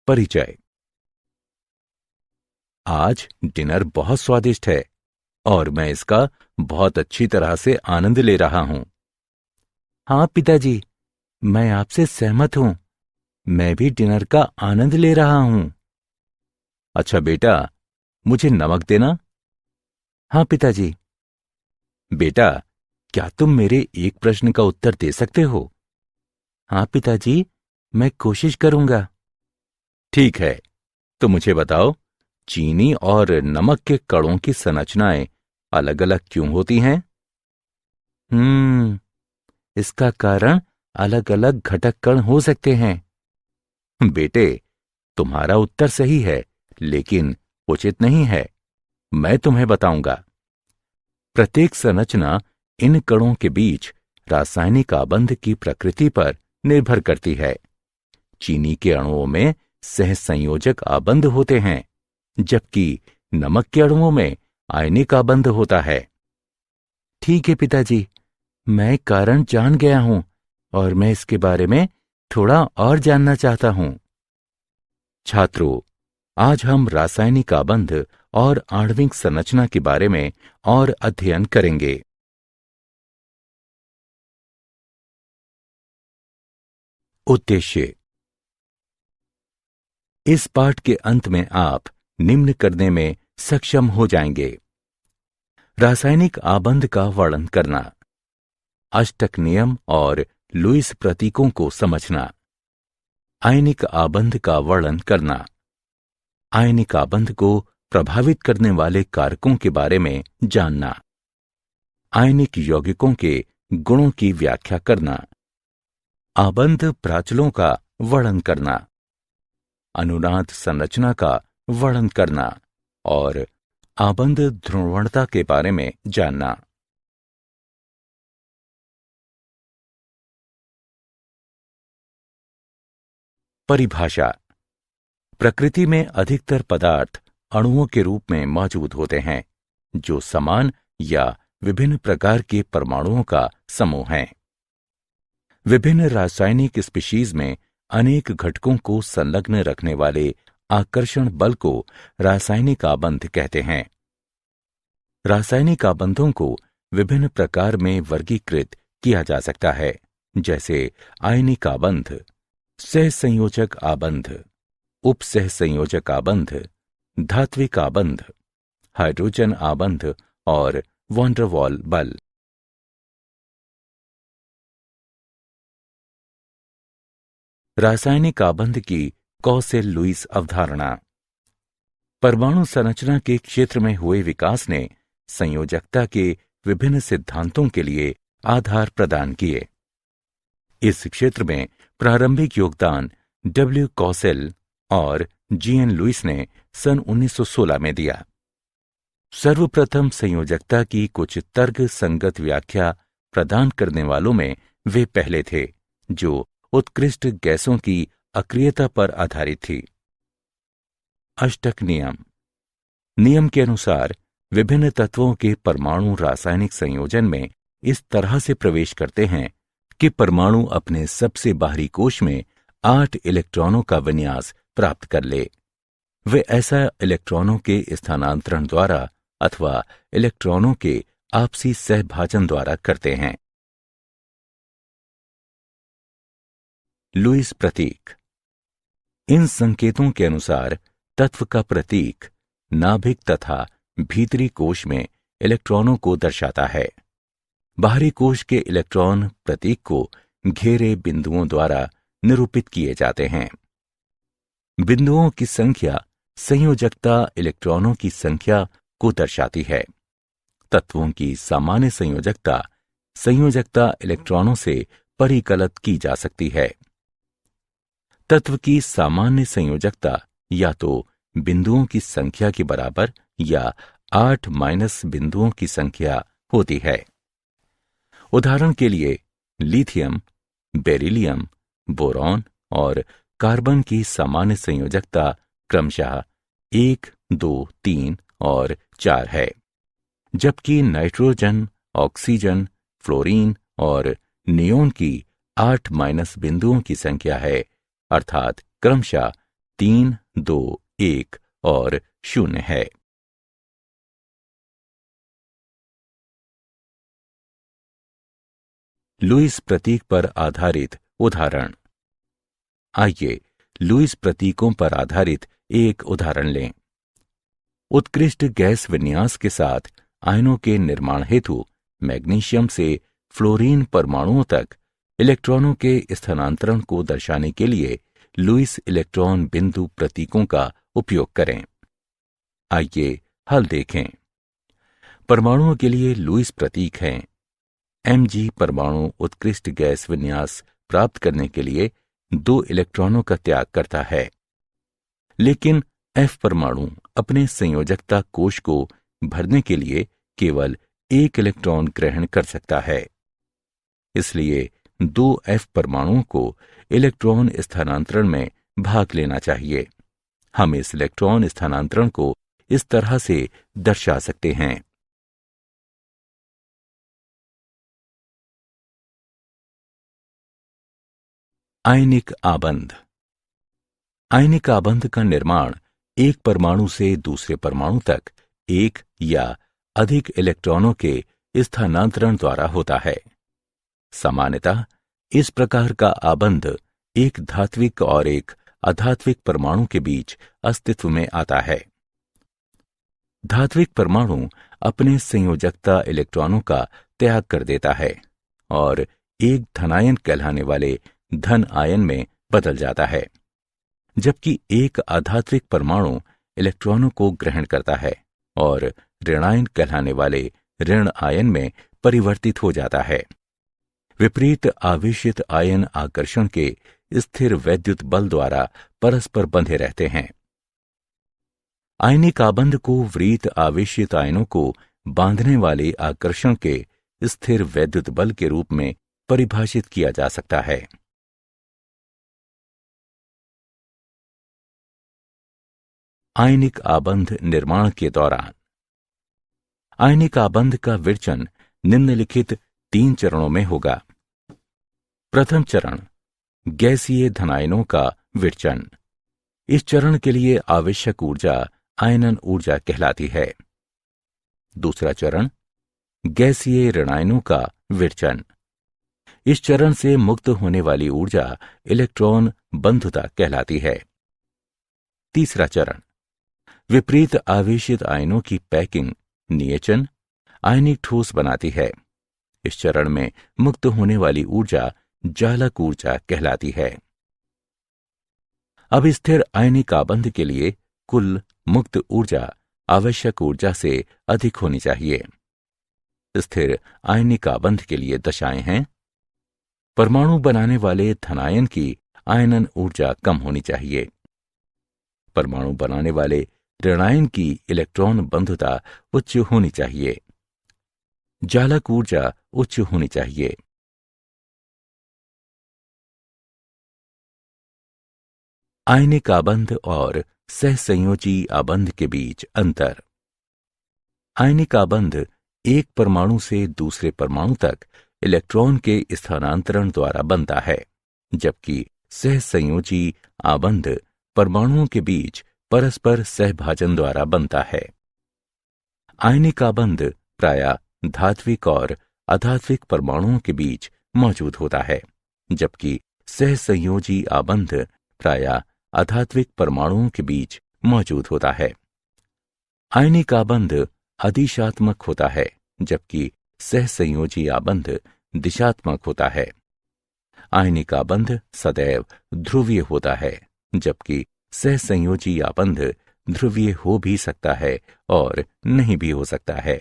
परिचय। आज डिनर बहुत स्वादिष्ट है और मैं इसका बहुत अच्छी तरह से आनंद ले रहा हूं। हाँ पिताजी, मैं आपसे सहमत हूं। मैं भी डिनर का आनंद ले रहा हूं। अच्छा बेटा, मुझे नमक देना। हाँ पिताजी। बेटा, क्या तुम मेरे एक प्रश्न का उत्तर दे सकते हो? हाँ पिताजी, मैं कोशिश करूंगा। ठीक है, तो मुझे बताओ, चीनी और नमक के कणों की संरचनाएं अलग अलग क्यों होती हैं? इसका कारण अलग अलग घटक कण हो सकते हैं। बेटे, तुम्हारा उत्तर सही है, लेकिन उचित नहीं है। मैं तुम्हें बताऊंगा। प्रत्येक संरचना इन कणों के बीच रासायनिक आबंध की प्रकृति पर निर्भर करती है। चीनी के अणुओं में सहसंयोजक आबंध होते हैं, जबकि नमक के अणुओं में आयनिक आबंध होता है। ठीक है पिताजी, मैं कारण जान गया हूं और मैं इसके बारे में थोड़ा और जानना चाहता हूं। छात्रों, आज हम रासायनिक आबंध और आणविक संरचना के बारे में और अध्ययन करेंगे। उद्देश्य। इस पाठ के अंत में आप निम्न करने में सक्षम हो जाएंगे: रासायनिक आबंध का वर्णन करना, अष्टक नियम और लुईस प्रतीकों को समझना, आयनिक आबंध का वर्णन करना, आयनिक आबंध को प्रभावित करने वाले कारकों के बारे में जानना, आयनिक यौगिकों के गुणों की व्याख्या करना, आबंध प्राचलों का वर्णन करना, अनुनाद संरचना का वर्णन करना और आबंध ध्रुवणता के बारे में जानना। परिभाषा। प्रकृति में अधिकतर पदार्थ अणुओं के रूप में मौजूद होते हैं, जो समान या विभिन्न प्रकार के परमाणुओं का समूह हैं। विभिन्न रासायनिक स्पीशीज में अनेक घटकों को संलग्न रखने वाले आकर्षण बल को रासायनिक आबंध कहते हैं। रासायनिक आबंधों को विभिन्न प्रकार में वर्गीकृत किया जा सकता है, जैसे आयनिक आबंध, सहसंयोजक आबंध, उपसहसंयोजक आबंध, धात्विक आबंध, हाइड्रोजन आबंध और वॉन्डरवॉल बल। रासायनिक आबंध की कॉसेल-लुईस अवधारणा। परमाणु संरचना के क्षेत्र में हुए विकास ने संयोजकता के विभिन्न सिद्धांतों के लिए आधार प्रदान किए। इस क्षेत्र में प्रारंभिक योगदान डब्ल्यू कॉसेल और जीएन लुईस ने सन 1916 में दिया। सर्वप्रथम संयोजकता की कुछ तर्क संगत व्याख्या प्रदान करने वालों में वे पहले थे, जो उत्कृष्ट गैसों की अक्रियता पर आधारित थी। अष्टक नियम। नियम के अनुसार विभिन्न तत्वों के परमाणु रासायनिक संयोजन में इस तरह से प्रवेश करते हैं कि परमाणु अपने सबसे बाहरी कोश में 8 इलेक्ट्रॉनों का विन्यास प्राप्त कर ले। वे ऐसा इलेक्ट्रॉनों के स्थानांतरण द्वारा अथवा इलेक्ट्रॉनों के आपसी सहभाजन द्वारा करते हैं। लुईस प्रतीक। इन संकेतों के अनुसार तत्व का प्रतीक नाभिक तथा भीतरी कोश में इलेक्ट्रॉनों को दर्शाता है। बाहरी कोश के इलेक्ट्रॉन प्रतीक को घेरे बिंदुओं द्वारा निरूपित किए जाते हैं। बिंदुओं की संख्या संयोजकता इलेक्ट्रॉनों की संख्या को दर्शाती है। तत्वों की सामान्य संयोजकता इलेक्ट्रॉनों से परिकलित की जा सकती है। तत्व की सामान्य संयोजकता या तो बिंदुओं की संख्या के बराबर या 8- बिंदुओं की संख्या होती है। उदाहरण के लिए लिथियम, बेरिलियम, बोरॉन और कार्बन की सामान्य संयोजकता क्रमशः 1, 2, 3 और 4 है, जबकि नाइट्रोजन, ऑक्सीजन, फ्लोरीन और नियोन की 8- बिंदुओं की संख्या है, अर्थात क्रमशः 3, 2, 1 और 0 है। लुईस प्रतीक पर आधारित उदाहरण। आइए लुईस प्रतीकों पर आधारित एक उदाहरण लें। उत्कृष्ट गैस विन्यास के साथ आयनों के निर्माण हेतु मैग्नीशियम से फ्लोरीन परमाणुओं तक इलेक्ट्रॉनों के स्थानांतरण को दर्शाने के लिए लुईस इलेक्ट्रॉन बिंदु प्रतीकों का उपयोग करें। आइए हल देखें। परमाणुओं के लिए लुईस प्रतीक हैं। Mg परमाणु उत्कृष्ट गैस विन्यास प्राप्त करने के लिए 2 इलेक्ट्रॉनों का त्याग करता है, लेकिन F परमाणु अपने संयोजकता कोश को भरने के लिए केवल 1 इलेक्ट्रॉन ग्रहण कर सकता है। इसलिए 2 F परमाणुओं को इलेक्ट्रॉन स्थानांतरण में भाग लेना चाहिए। हम इस इलेक्ट्रॉन स्थानांतरण को इस तरह से दर्शा सकते हैं। आयनिक आबंध। आयनिक आबंध का निर्माण एक परमाणु से दूसरे परमाणु तक एक या अधिक इलेक्ट्रॉनों के स्थानांतरण द्वारा होता है। सामान्यतः इस प्रकार का आबंध एक धात्विक और एक अधात्विक परमाणु के बीच अस्तित्व में आता है। धात्विक परमाणु अपने संयोजकता इलेक्ट्रॉनों का त्याग कर देता है और एक धनायन कहलाने वाले धन आयन में बदल जाता है, जबकि एक आधात्विक परमाणु इलेक्ट्रॉनों को ग्रहण करता है और ऋणायन कहलाने वाले ऋण आयन में परिवर्तित हो जाता है। विपरीत आवेशित आयन आकर्षण के स्थिर वैद्युत बल द्वारा परस्पर बंधे रहते हैं। आयनिक आबंध को विपरीत आवेशित आयनों को बांधने वाले आकर्षण के स्थिर वैद्युत बल के रूप में परिभाषित किया जा सकता है। आयनिक आबंध निर्माण के दौरान आयनिक आबंध का विरचन निम्नलिखित 3 चरणों में होगा। प्रथम चरण, गैसीय धनायनों का विरचन। इस चरण के लिए आवश्यक ऊर्जा आयनन ऊर्जा कहलाती है। दूसरा चरण, गैसीय ऋणायनों का विरचन। इस चरण से मुक्त होने वाली ऊर्जा इलेक्ट्रॉन बंधुता कहलाती है। तीसरा चरण, विपरीत आवेशित आयनों की पैकिंग नियचन आयनिक ठोस बनाती है। इस चरण में मुक्त होने वाली ऊर्जा जालक ऊर्जा कहलाती है। अब स्थिर आयनिक आबंध के लिए कुल मुक्त ऊर्जा आवश्यक ऊर्जा से अधिक होनी चाहिए। स्थिर आयनिक आबंध के लिए दशाएं हैं। परमाणु बनाने वाले धनायन की आयनन ऊर्जा कम होनी चाहिए। परमाणु बनाने वाले ऋणायन की इलेक्ट्रॉन बंधुता उच्च होनी चाहिए। जालक ऊर्जा उच्च होनी चाहिए। आयनिक आबंध और सहसंयोजी आबंध के बीच अंतर। आयनिक आबंध एक परमाणु से दूसरे परमाणु तक इलेक्ट्रॉन के स्थानांतरण द्वारा बनता है, जबकि सहसंयोजी आबंध परमाणुओं के बीच परस्पर सहभाजन द्वारा बनता है। आयनिक आबंध प्रायः धात्विक और अधात्विक परमाणुओं के बीच मौजूद होता है, जबकि सहसंयोजी आबंध प्रायः अधात्विक परमाणुओं के बीच मौजूद होता है। आयनिक आबंध अधिशात्मक होता है, जबकि सहसंयोजी आबंध दिशात्मक होता है। आयनिक आबंध सदैव ध्रुवीय होता है, जबकि सहसंयोजी आबंध ध्रुवीय हो भी सकता है और नहीं भी हो सकता है।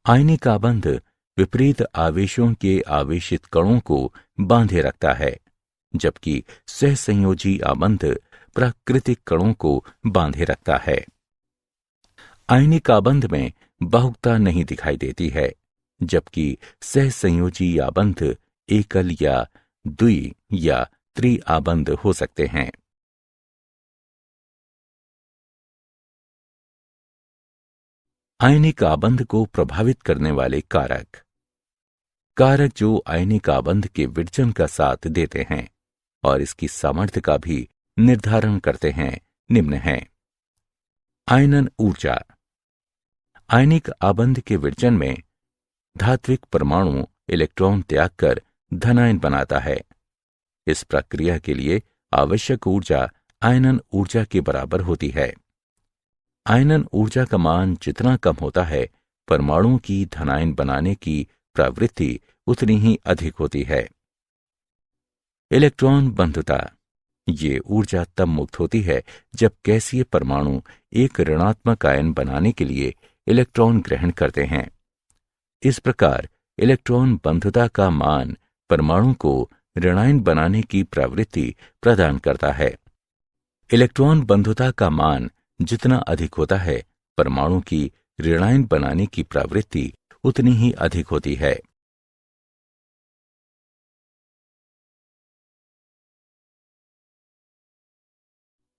आयनिक आबंध विपरीत आवेशों के आवेशित कणों को बांधे रखता है, जबकि सहसंयोजी आबंध प्राकृतिक कणों को बांधे रखता है। आयनिक आबंध में बहुकता नहीं दिखाई देती है, जबकि सहसंयोजी आबंध एकल या द्वि या त्रि आबंध हो सकते हैं। आयनिक आबंध को प्रभावित करने वाले कारक। कारक जो आयनिक आबंध के विरचन का साथ देते हैं और इसकी सामर्थ्य का भी निर्धारण करते हैं निम्न हैं। आयनन ऊर्जा। आयनिक आबंध के विरचन में धात्विक परमाणु इलेक्ट्रॉन त्याग कर धनायन बनाता है। इस प्रक्रिया के लिए आवश्यक ऊर्जा आयनन ऊर्जा के बराबर होती है। आयनन ऊर्जा का मान जितना कम होता है, परमाणु की धनायन बनाने की प्रवृत्ति उतनी ही अधिक होती है। इलेक्ट्रॉन बंधुता। ये ऊर्जा तब मुक्त होती है जब गैसीय परमाणु एक ऋणात्मक आयन बनाने के लिए इलेक्ट्रॉन ग्रहण करते हैं। इस प्रकार इलेक्ट्रॉन बंधुता का मान परमाणु को ऋणायन बनाने की प्रवृत्ति प्रदान करता है। इलेक्ट्रॉन बंधुता का मान जितना अधिक होता है, परमाणु की ऋणायन बनाने की प्रवृत्ति उतनी ही अधिक होती है।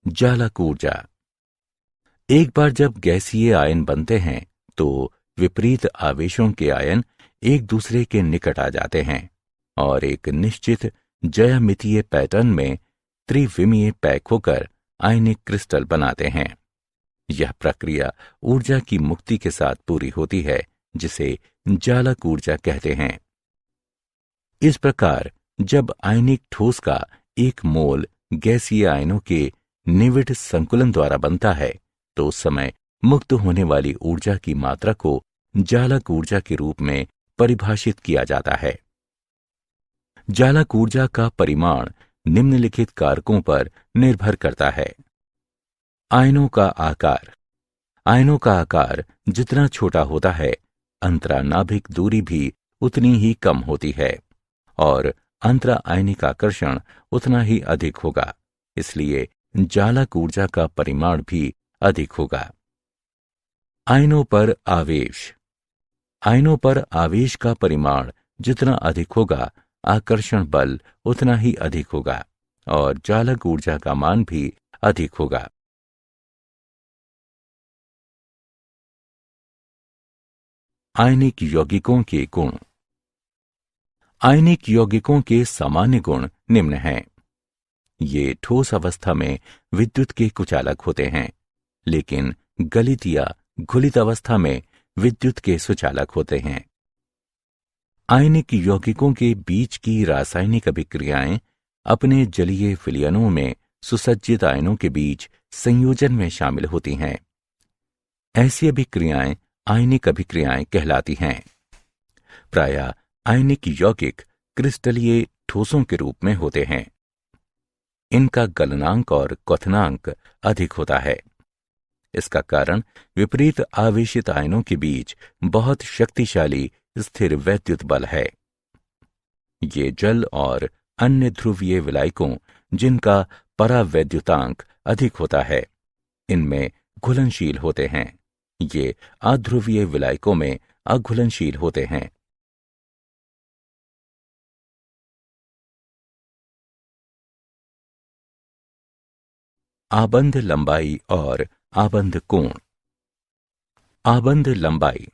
जालक ऊर्जा। एक बार जब गैसीय आयन बनते हैं तो विपरीत आवेशों के आयन एक दूसरे के निकट आ जाते हैं और एक निश्चित ज्यामितीय पैटर्न में त्रिविमीय पैक होकर आयनिक क्रिस्टल बनाते हैं। यह प्रक्रिया ऊर्जा की मुक्ति के साथ पूरी होती है, जिसे जालक ऊर्जा कहते हैं। इस प्रकार जब आयनिक ठोस का एक मोल गैसीय आयनों के निविड़ संकुलन द्वारा बनता है, तो उस समय मुक्त होने वाली ऊर्जा की मात्रा को जालक ऊर्जा के रूप में परिभाषित किया जाता है। जालक ऊर्जा का परिमाण निम्नलिखित कारकों पर निर्भर करता है। आयनों का आकार। आयनों का आकार जितना छोटा होता है, अंतरानाभिक दूरी भी उतनी ही कम होती है और अंतरा आयनिक आकर्षण उतना ही अधिक होगा, इसलिए जालक ऊर्जा का परिमाण भी अधिक होगा। आयनों पर आवेश। आयनों पर आवेश का परिमाण जितना अधिक होगा, आकर्षण बल उतना ही अधिक होगा और जालक ऊर्जा का मान भी अधिक होगा। आयनिक यौगिकों के गुण। आयनिक यौगिकों के सामान्य गुण निम्न हैं। ये ठोस अवस्था में विद्युत के कुचालक होते हैं, लेकिन गलित या घुलित अवस्था में विद्युत के सुचालक होते हैं। आयनिक यौगिकों के बीच की रासायनिक अभिक्रियाएं अपने जलीय विलयनों में सुसज्जित आयनों के बीच संयोजन में शामिल होती हैं। ऐसी अभिक्रियाएं आयनिक अभिक्रियाएं कहलाती हैं। प्रायः आयनिक यौगिक क्रिस्टलीय ठोसों के रूप में होते हैं। इनका गलनांक और क्वथनांक अधिक होता है। इसका कारण विपरीत आवेशित आयनों के बीच बहुत शक्तिशाली स्थिर वैद्युत बल है। ये जल और अन्य ध्रुवीय विलायकों जिनका परावैद्युतांक अधिक होता है, इनमें घुलनशील होते हैं। ये अध्रुवीय विलायकों में अघुलनशील होते हैं। आबंध लंबाई और आबंध कोण। आबंध लंबाई।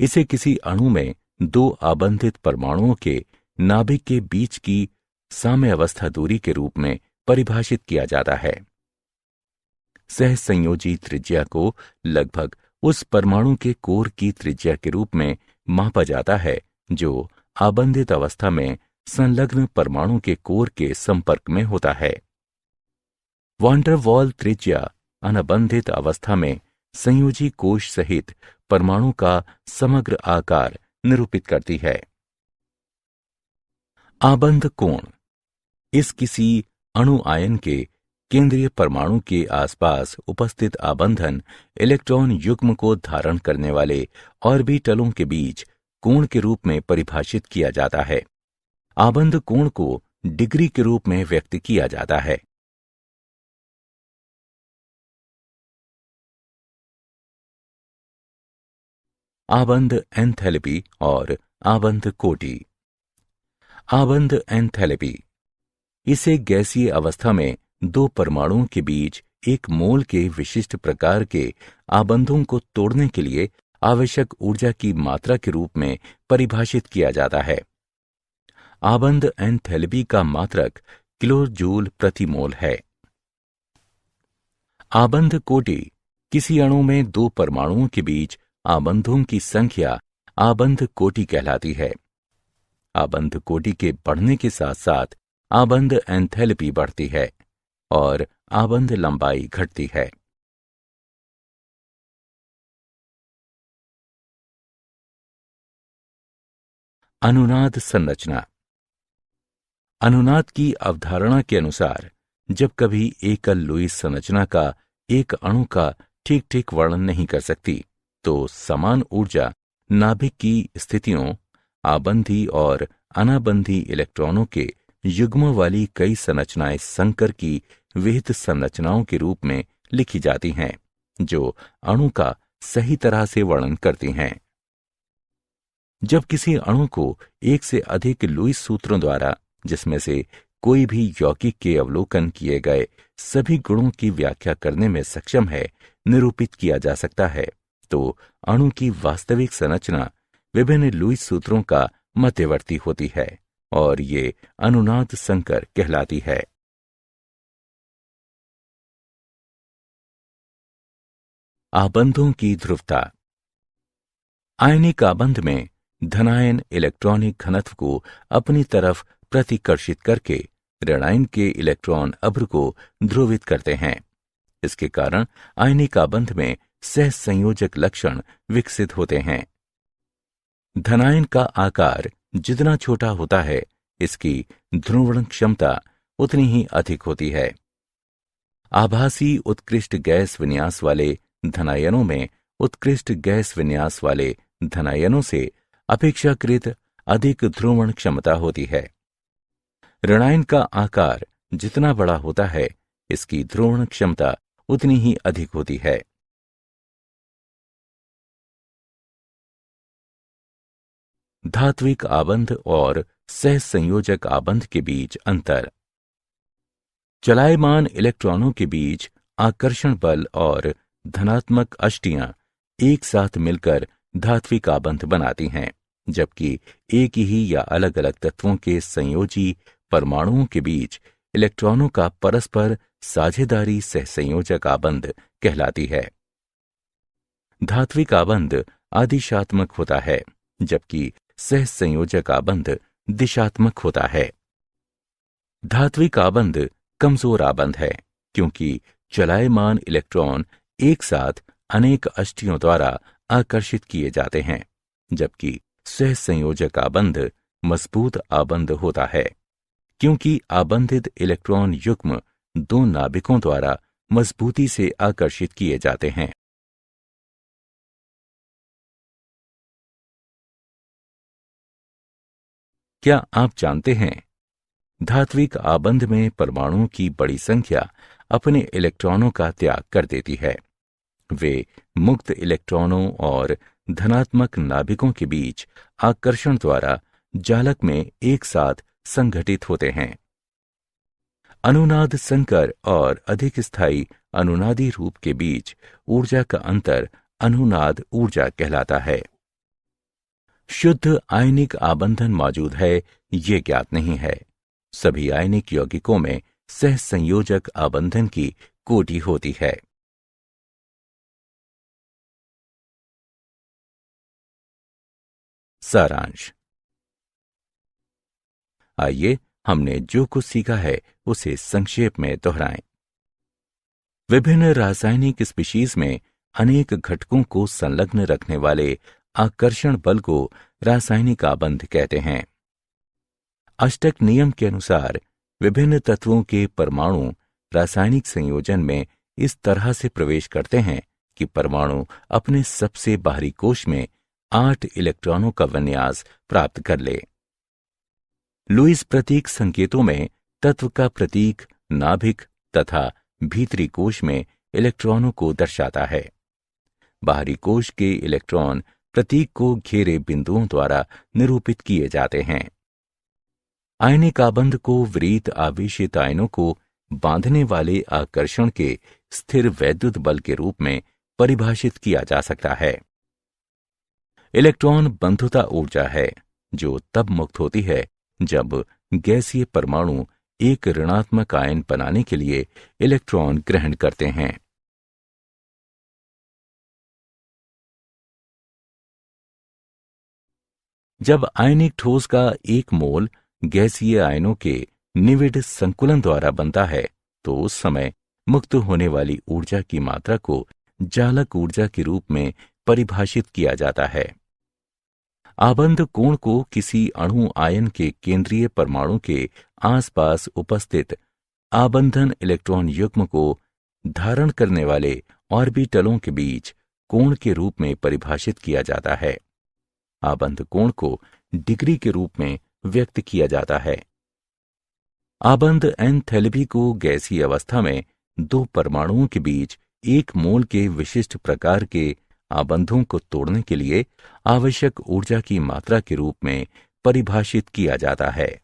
इसे किसी अणु में दो आबंधित परमाणुओं के नाभिक के बीच की साम्यावस्था दूरी के रूप में परिभाषित किया जाता है। सहसंयोजी त्रिज्या को लगभग उस परमाणु के कोर की त्रिज्या के रूप में मापा जाता है जो आबंधित अवस्था में संलग्न परमाणु के कोर के संपर्क में होता है। वॉन डर वाल त्रिज्या अनबंधित अवस्था में संयोजी कोश सहित परमाणु का समग्र आकार निरूपित करती है। आबंध कोण। इस किसी अणु आयन के केंद्रीय परमाणु के आसपास उपस्थित आबंधन इलेक्ट्रॉन युग्म को धारण करने वाले ऑर्बिटलों के बीच कोण के रूप में परिभाषित किया जाता है। आबंध कोण को डिग्री के रूप में व्यक्त किया जाता है। आबंध एंथैल्पी और आबंध कोटि। आबंध एंथैल्पी। इसे गैसीय अवस्था में दो परमाणुओं के बीच एक मोल के विशिष्ट प्रकार के आबंधों को तोड़ने के लिए आवश्यक ऊर्जा की मात्रा के रूप में परिभाषित किया जाता है। आबंध एंथैल्पी का मात्रक किलो जूल प्रति मोल है। आबंध कोटि किसी अणु में दो परमाणुओं के बीच आबंधों की संख्या आबंध कोटि कहलाती है। आबंध कोटि के बढ़ने के साथ साथ आबंध एंथैल्पी बढ़ती है और आबंध लंबाई घटती है। अनुनाद संरचना। अनुनाद की अवधारणा के अनुसार जब कभी एकल लुईस संरचना का एक अणु का ठीक ठीक वर्णन नहीं कर सकती तो समान ऊर्जा नाभिक की स्थितियों, आबंधी और अनाबंधी इलेक्ट्रॉनों के युग्मों वाली कई संरचनाएं संकर की विहित संरचनाओं के रूप में लिखी जाती हैं, जो अणु का सही तरह से वर्णन करती हैं। जब किसी अणु को एक से अधिक लुईस सूत्रों द्वारा, जिसमें से कोई भी यौगिक के अवलोकन किए गए सभी गुणों की व्याख्या करने में सक्षम है, निरूपित किया जा सकता है, तो अणु की वास्तविक संरचना विभिन्न लुईस सूत्रों का मध्यवर्ती होती है और ये अनुनाद संकर कहलाती है। आबंधों की ध्रुवता। आयनिक आबंध में धनायन इलेक्ट्रॉनिक घनत्व को अपनी तरफ प्रतिकर्षित करके ऋणायन के इलेक्ट्रॉन अभ्र को ध्रुवित करते हैं। इसके कारण आयनिक आबंध में सहसंयोजक लक्षण विकसित होते हैं। धनायन का आकार जितना छोटा होता है, इसकी ध्रुवण क्षमता उतनी ही अधिक होती है। आभासी उत्कृष्ट गैस विन्यास वाले धनायनों में उत्कृष्ट गैस विन्यास वाले धनायनों से अपेक्षाकृत अधिक ध्रुवण क्षमता होती है। ऋणायन का आकार जितना बड़ा होता है, इसकी ध्रुवण क्षमता उतनी ही अधिक होती है। धात्विक आबंध और सहसंयोजक आबंध के बीच अंतर। चलायमान इलेक्ट्रॉनों के बीच आकर्षण बल और धनात्मक अष्टियां एक साथ मिलकर धात्विक आबंध बनाती हैं, जबकि एक ही या अलग अलग तत्वों के संयोजी परमाणुओं के बीच इलेक्ट्रॉनों का परस्पर साझेदारी सहसंयोजक आबंध कहलाती है। धात्विक आबंध आदिशात्मक होता है, जबकि सहसंयोजक आबंध दिशात्मक होता है। धात्विक आबंध कमजोर आबंध है, क्योंकि चलायमान इलेक्ट्रॉन एक साथ अनेक अष्टियों द्वारा आकर्षित किए जाते हैं, जबकि सहसंयोजक आबंध मजबूत आबंध होता है, क्योंकि आबंधित इलेक्ट्रॉन युग्म दो नाभिकों द्वारा मजबूती से आकर्षित किए जाते हैं। क्या आप जानते हैं, धात्विक आबंध में परमाणुओं की बड़ी संख्या अपने इलेक्ट्रॉनों का त्याग कर देती है। वे मुक्त इलेक्ट्रॉनों और धनात्मक नाभिकों के बीच आकर्षण द्वारा जालक में एक साथ संघटित होते हैं। अनुनाद संकर और अधिक स्थायी अनुनादी रूप के बीच ऊर्जा का अंतर अनुनाद ऊर्जा कहलाता है। शुद्ध आयनिक आबंधन मौजूद है, ये ज्ञात नहीं है। सभी आयनिक यौगिकों में सहसंयोजक आबंधन की कोटि होती है। सारांश। आइए हमने जो कुछ सीखा है उसे संक्षेप में दोहराएं। विभिन्न रासायनिक स्पीशीज में अनेक घटकों को संलग्न रखने वाले आकर्षण बल को रासायनिक आबंध कहते हैं। अष्टक नियम के अनुसार विभिन्न तत्वों के परमाणु रासायनिक संयोजन में इस तरह से प्रवेश करते हैं कि परमाणु अपने सबसे बाहरी कोश में 8 इलेक्ट्रॉनों का विन्यास प्राप्त कर ले। लुईस प्रतीक संकेतों में तत्व का प्रतीक नाभिक तथा भीतरी कोश में इलेक्ट्रॉनों को दर्शाता है। बाहरी कोश के इलेक्ट्रॉन प्रतीक को घेरे बिंदुओं द्वारा निरूपित किए जाते हैं। आयनिक आबंध को विपरीत आवेशित आयनों को बांधने वाले आकर्षण के स्थिर वैद्युत बल के रूप में परिभाषित किया जा सकता है। इलेक्ट्रॉन बंधुता ऊर्जा है, जो तब मुक्त होती है जब गैसीय परमाणु एक ऋणात्मक आयन बनाने के लिए इलेक्ट्रॉन ग्रहण करते हैं जब आयनिक ठोस का एक मोल गैसीय आयनों के निविड़ संकुलन द्वारा बनता है तो उस समय मुक्त होने वाली ऊर्जा की मात्रा को जालक ऊर्जा के रूप में परिभाषित किया जाता है। आबंध कोण को किसी अणु आयन के केंद्रीय परमाणु के आसपास उपस्थित आबंधन इलेक्ट्रॉन युग्म को धारण करने वाले ऑर्बिटलों के बीच कोण के रूप में परिभाषित किया जाता है। आबंध कोण को डिग्री के रूप में व्यक्त किया जाता है। आबंध एंथैल्पी को गैसीय अवस्था में दो परमाणुओं के बीच एक मोल के विशिष्ट प्रकार के आबंधों को तोड़ने के लिए आवश्यक ऊर्जा की मात्रा के रूप में परिभाषित किया जाता है।